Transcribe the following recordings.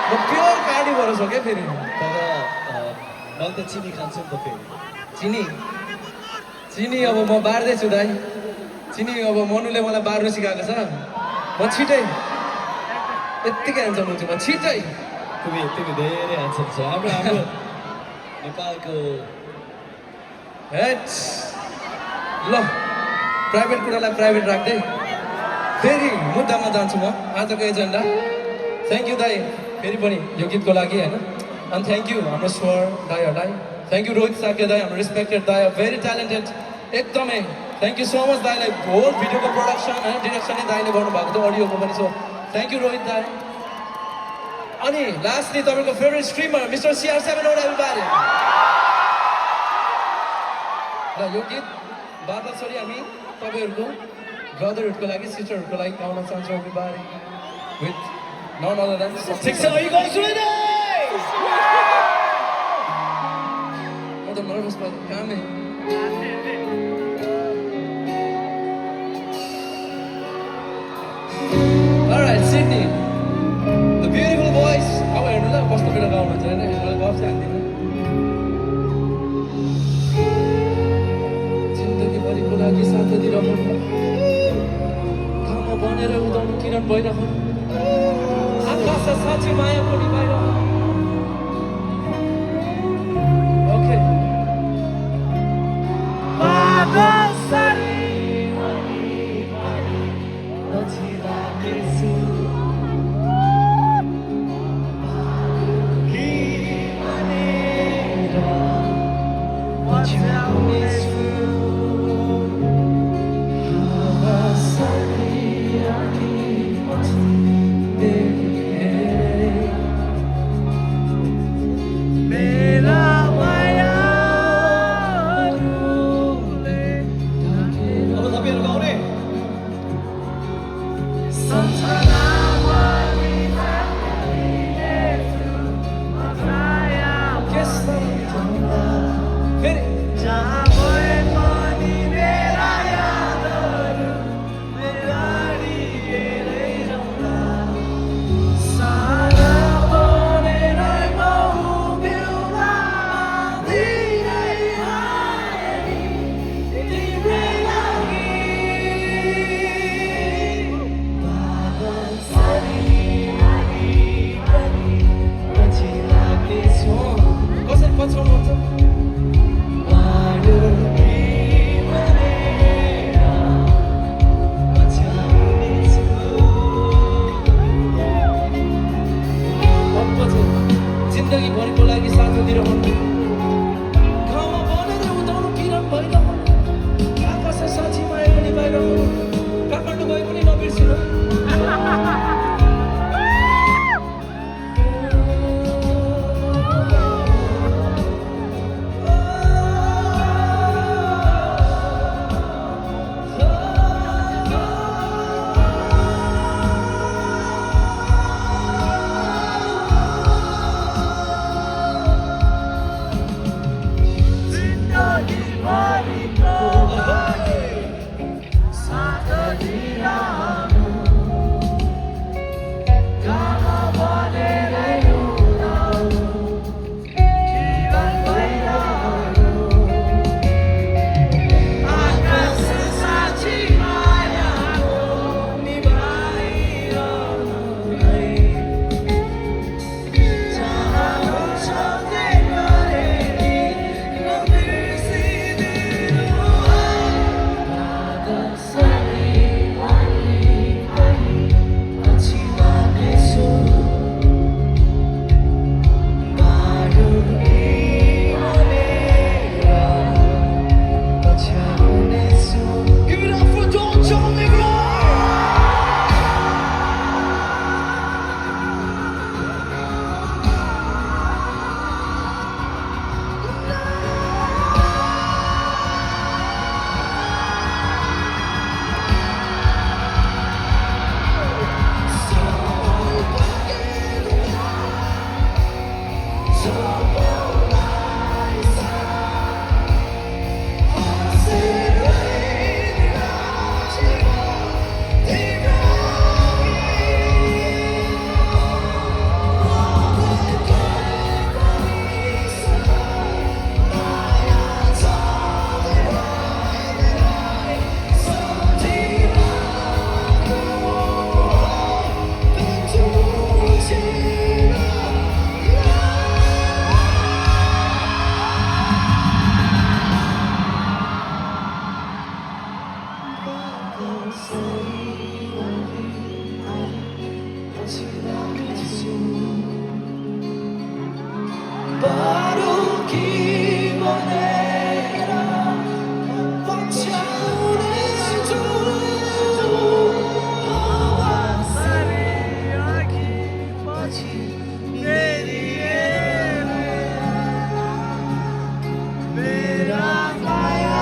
뭐 pure carnivore서 के फेरि मलाई त चिनी खान्छु नि त फेरि चिनी चिनी अब म बार्दैछु दाइ चिनी अब मनुले मलाई बार्नु सिकाएको छ म छिटै यत्तिकै ह्यान्डसम हुन्छु म छिटै तिमी धेरै ह्यान्डसम छ हाम्रो नेपालको हेट ल प्राइभेट कुरालाई प्राइभेट राख्दै फेरि मुद्दामा जान्छु म आजको एजेन्डा थ्याङ्क यू दाइ फेरि पनि यो गीतको लागि होइन अनि थ्याङ्क यू हाम्रो स्वर दाइहरूलाई थ्याङ्क यू रोहित साके दाइ हाम्रो रेस्पेक्टेड दाइ भेरी ट्यालेन्टेड एकदमै थ्याङ्क यू सो मच दाइलाई होल भिडियोको प्रोडक्सन होइन डिरेक्सन नै दाइले गर्नुभएको थियो अडियोको पनि सो थ्याङ्क यू रोहित दाइ अनि लास्टली तपाईँको favourite streamer mister CR7 everybody ल यो गीत बादमा छोडी हामी तपाईँहरूको ब्रदरहरूको लागि सिस्टरहरूको लागि गाउन चाहन्छौँ everybody with none other than ठिक छ यो गाउँ सुने दे म त नर्भस भयो कामै Alright, Sydney. The beautiful voice. अब हेर्नु ल कस्तो बेला गाउनुहुन्छ हैन यसलाई गफ चाहिँ हान्दिनु जिन्दगीभरिको लागि साथ दिइरहनु घाममा बनेर उदाउनु किरण भइरहनु आकाश साँच्ची माया पनि भइरहनु ओके 바로 기원해라 벅차오는 조도 너와 사리야 깊어진 내리에 मेरा माया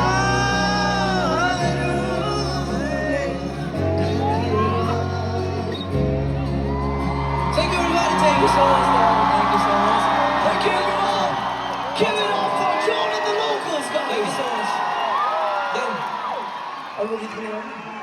Thank you everybody. Thank you so much. Thank you so much. Thank you everyone. Give it up for John and the locals, Thank you guys. so much. Then, 얼굴 이쁘네요.